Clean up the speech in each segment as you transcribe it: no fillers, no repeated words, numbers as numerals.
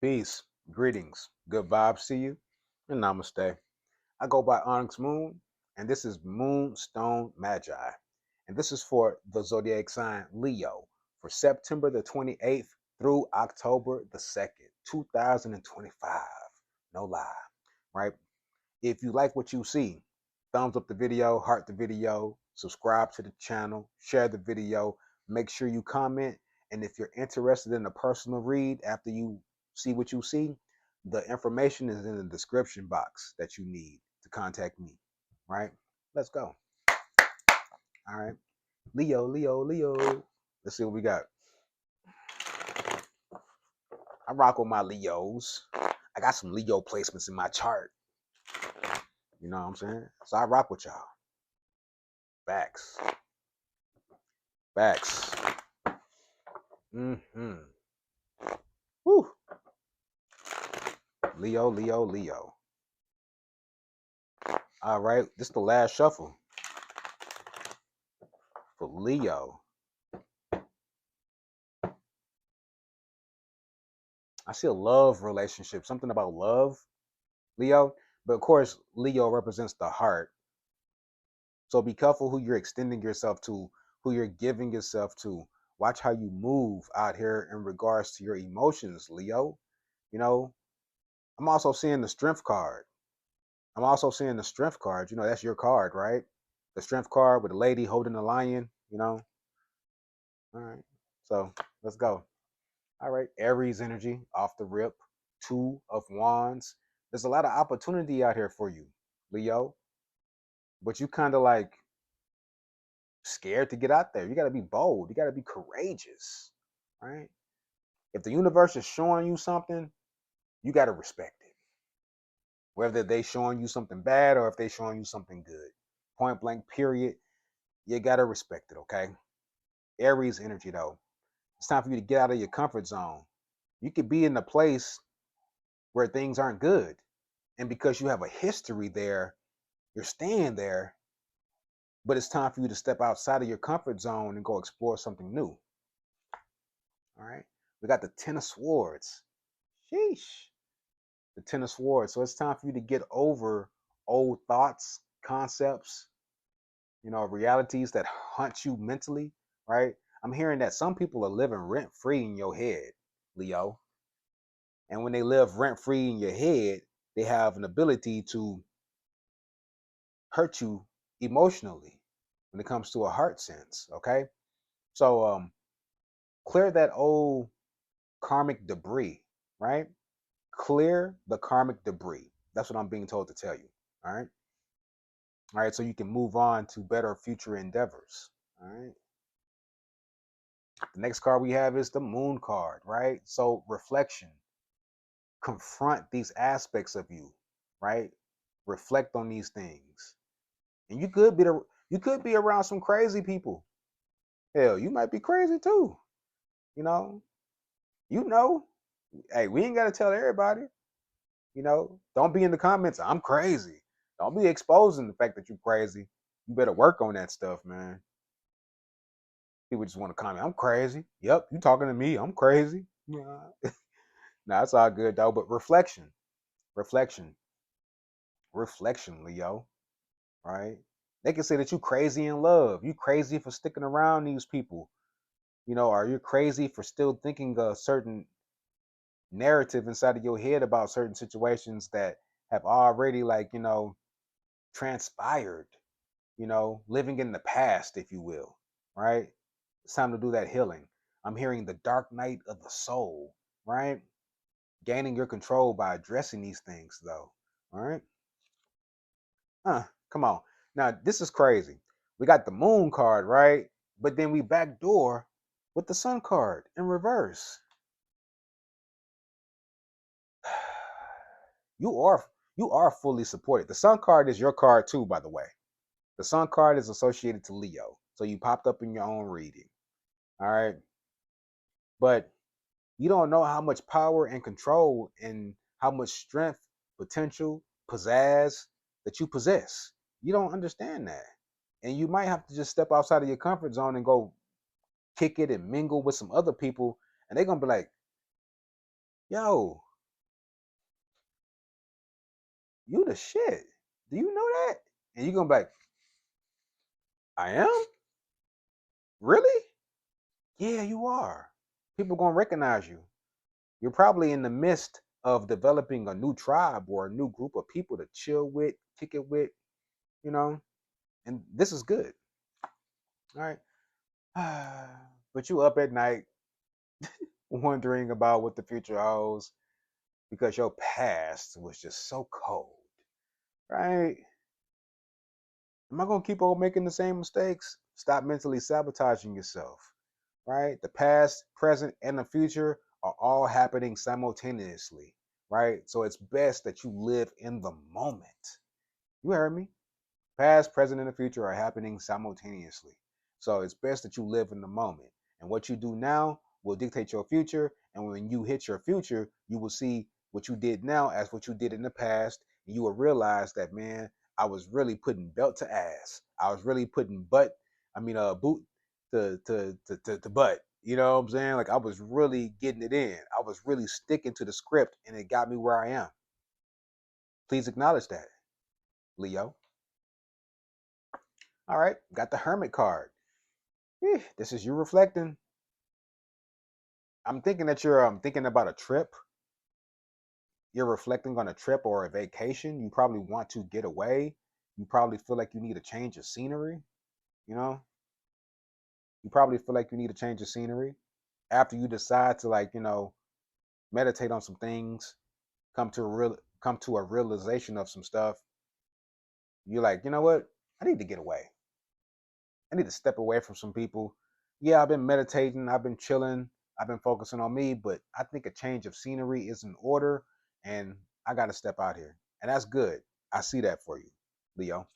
Peace, greetings, good vibes to you, and namaste. I go by Onyx Moon, and this is Moonstone Magi. And this is for the zodiac sign Leo for September the 28th through October the 2nd, 2025. No lie, right? If you like what you see, thumbs up the video, heart the video, subscribe to the channel, share the video, make sure you comment. And if you're interested in a personal read after you see what you see, the information is in the description box that you need to contact me, right? Let's go. All right. Leo, Leo, Leo. Let's see what we got. I rock with my Leos. I got some Leo placements in my chart. You know what I'm saying? So I rock with y'all. Facts. Facts. Mm-hmm. Woo. Leo, Leo, Leo. All right. This is the last shuffle for Leo. I see a love relationship, something about love, Leo. But of course, Leo represents the heart. So be careful who you're extending yourself to, who you're giving yourself to. Watch how you move out here in regards to your emotions, Leo. You know, I'm also seeing the strength card. You know, that's your card, right? The strength card with a lady holding a lion, you know. All right. So let's go. All right. Aries energy off the rip. Two of Wands. There's a lot of opportunity out here for you, Leo. But you kind of like scared to get out there. You got to be bold. You got to be courageous, right? If the universe is showing you something, you got to respect it. Whether they showing you something bad or if they showing you something good. Point blank, period. You got to respect it, okay? Aries energy, though. It's time for you to get out of your comfort zone. You could be in a place where things aren't good. And because you have a history there, you're staying there. But it's time for you to step outside of your comfort zone and go explore something new. All right. We got the Ten of Swords. Sheesh. The Ten of Swords. So it's time for you to get over old thoughts, concepts, realities that haunt you mentally, right? I'm hearing that some people are living rent free in your head, Leo. And when they live rent free in your head, they have an ability to hurt you emotionally when it comes to a heart sense, okay? So clear that old karmic debris, right? Clear the karmic debris. That's what I'm being told to tell you, all right? All right, so you can move on to better future endeavors, all right? The next card we have is the Moon card, right? So reflection. Confront these aspects of you, right? Reflect on these things. And you could be around some crazy people. Hell, you might be crazy too. You know, you know. Hey, we ain't gotta tell everybody. Don't be in the comments. I'm crazy. Don't be exposing the fact that you're crazy. You better work on that stuff, man. People just want to comment. I'm crazy. Yep, you talking to me. I'm crazy. Yeah. Nah, it's all good though. But reflection, reflection, Leo. Right? They can say that you crazy in love. You crazy for sticking around these people. Or you're crazy for still thinking a certain narrative inside of your head about certain situations that have already transpired, living in the past, if you will, right? It's time to do that healing. I'm hearing the dark night of the soul, right? Gaining your control by addressing these things, though, all right? Come on. Now, this is crazy. We got the moon card, right? But then we backdoor with the sun card in reverse. You are you are fully supported. The sun card is your card too, by the way. The sun card is associated to Leo. So you popped up in your own reading. All right. But you don't know how much power and control and how much strength, potential, pizzazz that you possess. You don't understand that. And you might have to just step outside of your comfort zone and go kick it and mingle with some other people. And they're going to be like, yo, You the shit. Do you know that? And you're gonna be like, I am? Really? Yeah, you are. People gonna recognize you. You're probably in the midst of developing a new tribe or a new group of people to chill with, kick it with, you know, and this is good. All right. But you up at night wondering about what the future holds because your past was just so cold, right? Am I gonna keep on making the same mistakes? Stop mentally sabotaging yourself, right? The past, present, and the future are all happening simultaneously, right? So it's best that you live in the moment. You heard me? Past, present, and the future are happening simultaneously. So it's best that you live in the moment. And what you do now will dictate your future. And when you hit your future, you will see what you did now as what you did in the past. And you will realize that, man, I was really putting belt to ass. I was really putting boot to butt. You know what I'm saying? Like I was really getting it in. I was really sticking to the script and it got me where I am. Please acknowledge that, Leo. All right, got the Hermit card. This is you reflecting. I'm thinking that you're thinking about a trip. You're reflecting on a trip or a vacation. You probably want to get away. You probably feel like you need a change of scenery. You know, you probably feel like you need a change of scenery after you decide to meditate on some things, come to a realization of some stuff. You're like, you know what? I need to get away. I need to step away from some people. Yeah, I've been meditating, I've been chilling, I've been focusing on me, but I think a change of scenery is in order and I got to step out here. And that's good. I see that for you, Leo.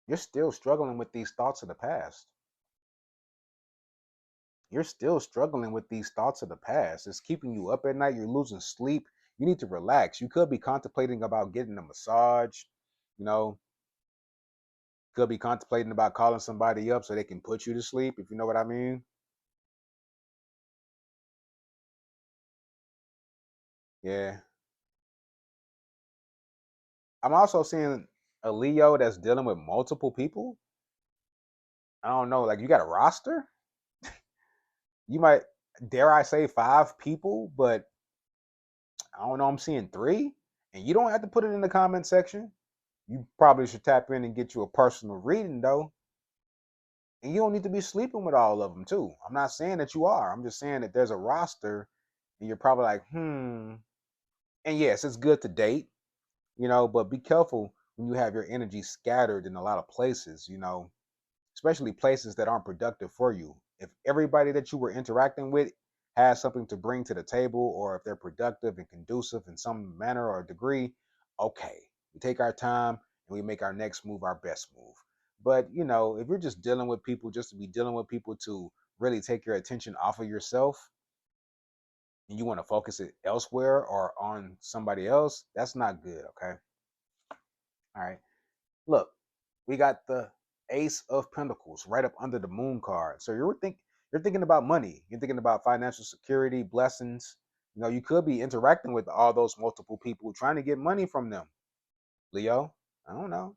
You're still struggling with these thoughts of the past. You're still struggling with these thoughts of the past. It's keeping you up at night. You're losing sleep. You need to relax. You could be contemplating about getting a massage, you know, could be contemplating about calling somebody up so they can put you to sleep, if you know what I mean. Yeah. I'm also seeing a Leo that's dealing with multiple people. I don't know, like you got a roster. You might, dare I say, 5 people, but I don't know. I'm seeing 3, and you don't have to put it in the comment section. You probably should tap in and get you a personal reading though, and you don't need to be sleeping with all of them too. I'm not saying that you are. I'm just saying that there's a roster, and you're probably like, hmm. And yes, it's good to date, but be careful when you have your energy scattered in a lot of places. Especially places that aren't productive for you. If everybody that you were interacting with has something to bring to the table, or if they're productive and conducive in some manner or degree, okay, we take our time and we make our next move our best move. But, if you're just dealing with people just to be dealing with people to really take your attention off of yourself and you want to focus it elsewhere or on somebody else, that's not good, okay? All right. Look, we got the Ace of Pentacles right up under the Moon card. So you're thinking about money. You're thinking about financial security, blessings. You could be interacting with all those multiple people trying to get money from them. Leo, I don't know.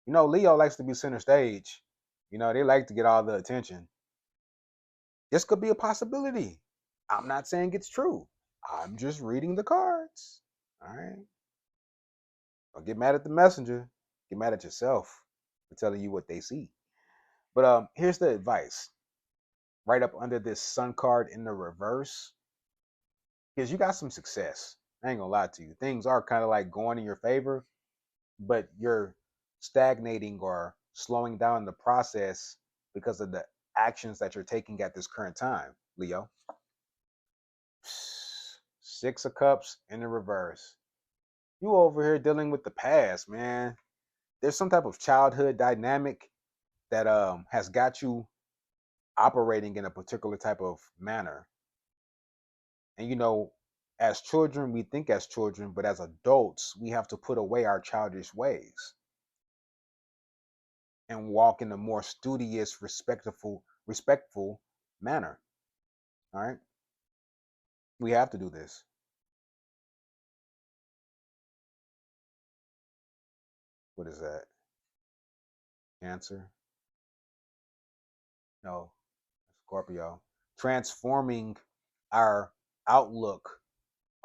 Leo likes to be center stage. They like to get all the attention. This could be a possibility. I'm not saying it's true. I'm just reading the cards. All right. Don't get mad at the messenger. Get mad at yourself for telling you what they see. But here's the advice. Right up under this Sun card in the reverse, because you got some success. I ain't gonna lie to you. Things are kind of like going in your favor, but you're stagnating or slowing down the process because of the actions that you're taking at this current time, Leo. 6 of Cups in the reverse. You over here dealing with the past, man. There's some type of childhood dynamic that has got you operating in a particular type of manner. And as children, we think as children, but as adults, we have to put away our childish ways and walk in a more studious, respectful manner. All right. We have to do this. What is that? Cancer? No, Scorpio. Transforming our outlook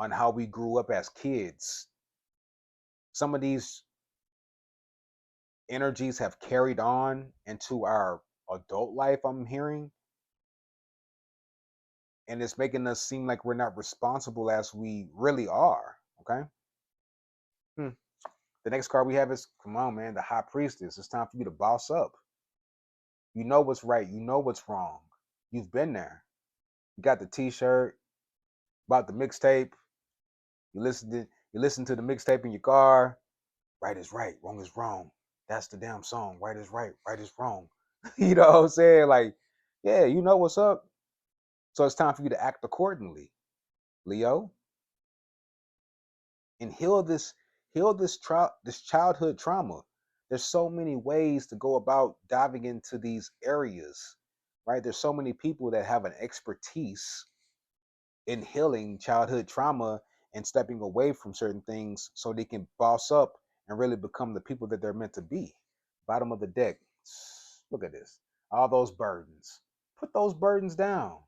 on how we grew up as kids. Some of these energies have carried on into our adult life, I'm hearing, and it's making us seem like we're not responsible as we really are. Okay. Hmm. The next card we have is, come on, man, the High Priestess. It's time for you to boss up. You know what's right. You know what's wrong. You've been there. You got the T-shirt, bought the mixtape. You listen to the mixtape in your car. Right is right, wrong is wrong. That's the damn song. Right is right, right is wrong. You know what I'm saying? Like, yeah, you know what's up. So it's time for you to act accordingly, Leo, and heal this childhood trauma. There's so many ways to go about diving into these areas, right? There's so many people that have an expertise in healing childhood trauma and stepping away from certain things so they can boss up and really become the people that they're meant to be. Bottom of the deck. Look at this. All those burdens. Put those burdens down.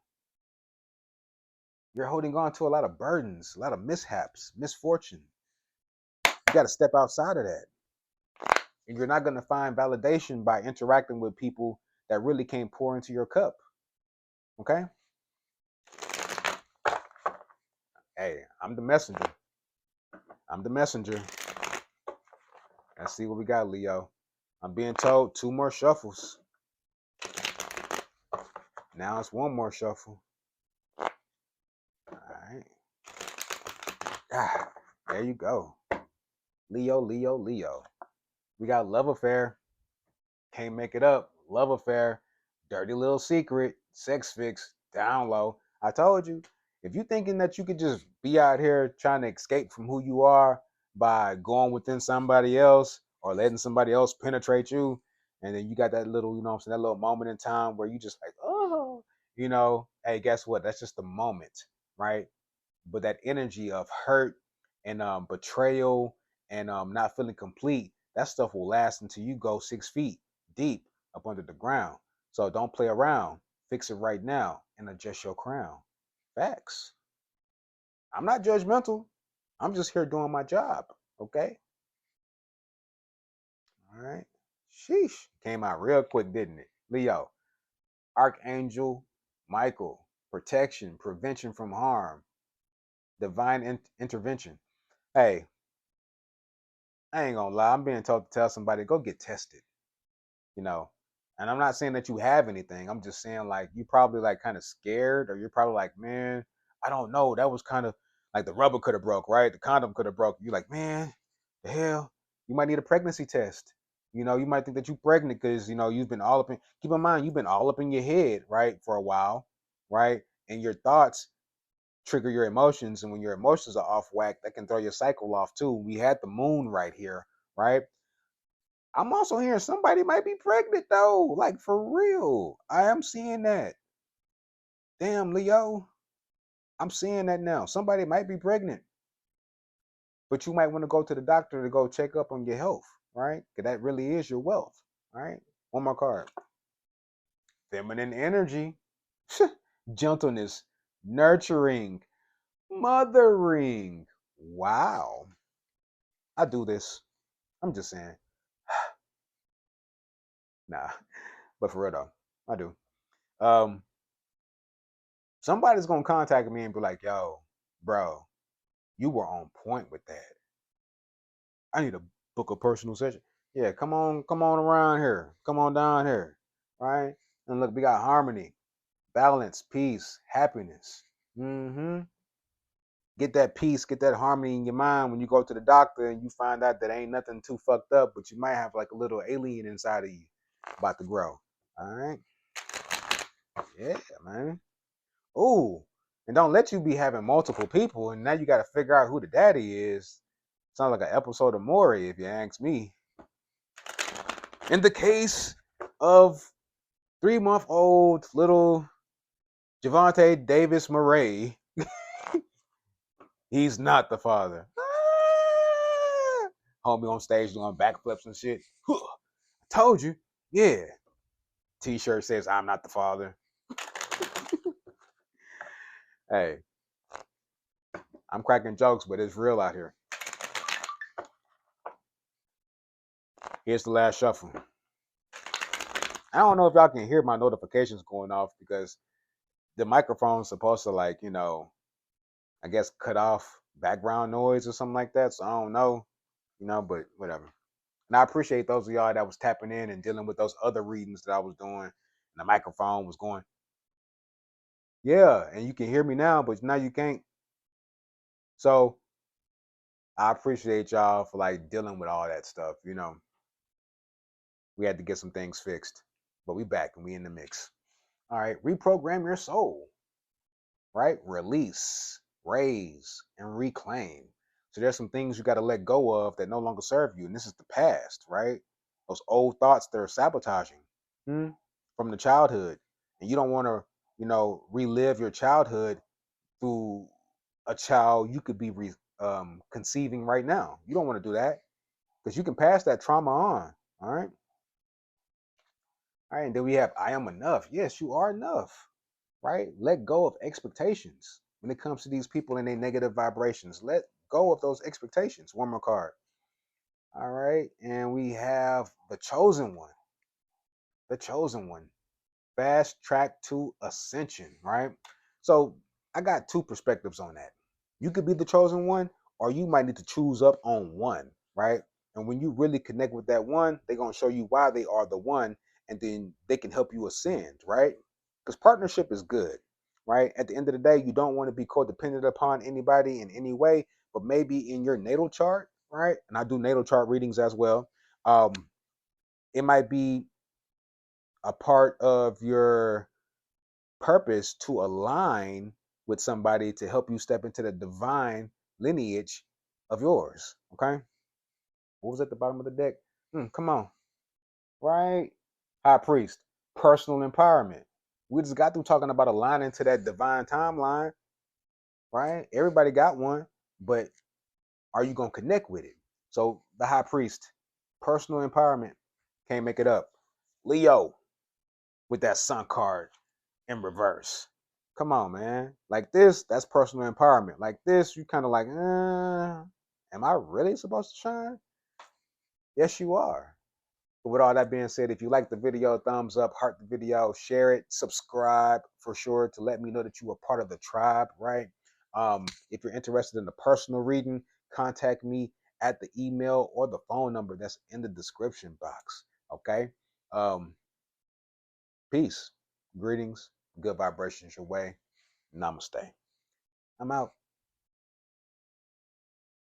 You're holding on to a lot of burdens, a lot of mishaps, misfortune. You got to step outside of that. And you're not going to find validation by interacting with people that really can't pour into your cup. Okay? Hey, I'm the messenger. I'm the messenger. Let's see what we got, Leo. I'm being told 2 more shuffles. Now it's 1 more shuffle. All right. Ah, there you go. Leo, Leo, Leo. We got love affair. Can't make it up. Love affair. Dirty little secret. Sex fix. Down low. I told you. If you thinking that you could just be out here trying to escape from who you are by going within somebody else or letting somebody else penetrate you, and then you got that little, you know what I'm saying, that little moment in time where you just like, oh, hey, guess what? That's just a moment, right? But that energy of hurt and betrayal and not feeling complete, that stuff will last until you go 6 feet deep up under the ground. So don't play around. Fix it right now and adjust your crown. Facts. I'm not judgmental. I'm just here doing my job. Okay. All right. Sheesh. Came out real quick, didn't it? Leo, Archangel Michael, protection, prevention from harm, divine intervention. Hey, I ain't gonna lie. I'm being told to tell somebody, go get tested. You know, and I'm not saying that you have anything. I'm just saying like you probably like kind of scared, or you're probably like, man, I don't know. That was kind of like the rubber could have broke, right? The condom could have broke. You're like, man, the hell. You might need a pregnancy test. You might think that you're pregnant because you've been all up in. Keep in mind, you've been all up in your head, right, for a while, right? And your thoughts trigger your emotions, and when your emotions are off whack, that can throw your cycle off too. We had the moon right here, right? I'm also hearing somebody might be pregnant though, like for real. I am seeing that. Damn, Leo, I'm seeing that now. Somebody might be pregnant, but you might want to go to the doctor to go check up on your health, right? Because that really is your wealth, right? One more card. Feminine energy, gentleness, nurturing, mothering. Wow. I do this. I'm just saying. Nah, but for real though, I do. Um, Somebody's gonna contact me and be like, "Yo, bro, you were on point with that. I need to book a personal session. Yeah, come on around here. Come on down here, right? And look, we got harmony, balance, peace, happiness. Mm-hmm. Get that peace, get that harmony in your mind when you go to the doctor and you find out that ain't nothing too fucked up, but you might have like a little alien inside of you about to grow. All right, yeah, man. Ooh, and don't let you be having multiple people, and now you got to figure out who the daddy is. Sounds like an episode of Maury, if you ask me. In the case of 3-month-old little Javante Davis Murray, He's not the father. Homie on stage doing backflips and shit. I told you. Yeah. T-shirt says, I'm not the father. Hey, I'm cracking jokes, but it's real out here. Here's the last shuffle. I don't know if y'all can hear my notifications going off because the microphone's supposed to, like, I guess cut off background noise or something like that. So I don't know, but whatever. And I appreciate those of y'all that was tapping in and dealing with those other readings that I was doing. And the microphone was going, yeah, and you can hear me now, but now you can't. So I appreciate y'all for like dealing with all that stuff. We had to get some things fixed, but we back and we in the mix. All right, reprogram your soul, right? Release, raise, and reclaim. So there's some things you got to let go of that no longer serve you, and this is the past, right? Those old thoughts that are sabotaging from the childhood, and you don't want to, relive your childhood through a child you could be conceiving right now. You don't want to do that because you can pass that trauma on. All right. All right. And then we have I am enough. Yes, you are enough. Right. Let go of expectations when it comes to these people and their negative vibrations. Let go of those expectations. One more card. All right. And we have the chosen one. The chosen one. Fast track to ascension, right? So I got two perspectives on that. You could be the chosen one, or you might need to choose up on one, right? And when you really connect with that one, they're going to show you why they are the one, and then they can help you ascend, right? Because partnership is good, right? At the end of the day, you don't want to be codependent upon anybody in any way, but maybe in your natal chart, right? And I do natal chart readings as well. It might be a part of your purpose to align with somebody to help you step into the divine lineage of yours. Okay. What was at the bottom of the deck? Come on. Right? High priest. Personal empowerment. We just got through talking about aligning to that divine timeline. Right? Everybody got one, but are you going to connect with it? So the high priest, personal empowerment. Can't make it up. Leo with that sun card in reverse. Come on, man. Like this, that's personal empowerment. Like this, you kind of like, am I really supposed to shine? Yes, you are. But with all that being said, if you like the video, thumbs up, heart the video, share it, subscribe for sure to let me know that you are part of the tribe, right? If you're interested in the personal reading, contact me at the email or the phone number that's in the description box. Okay. Um, Peace. Greetings. Good vibrations your way. Namaste. I'm out.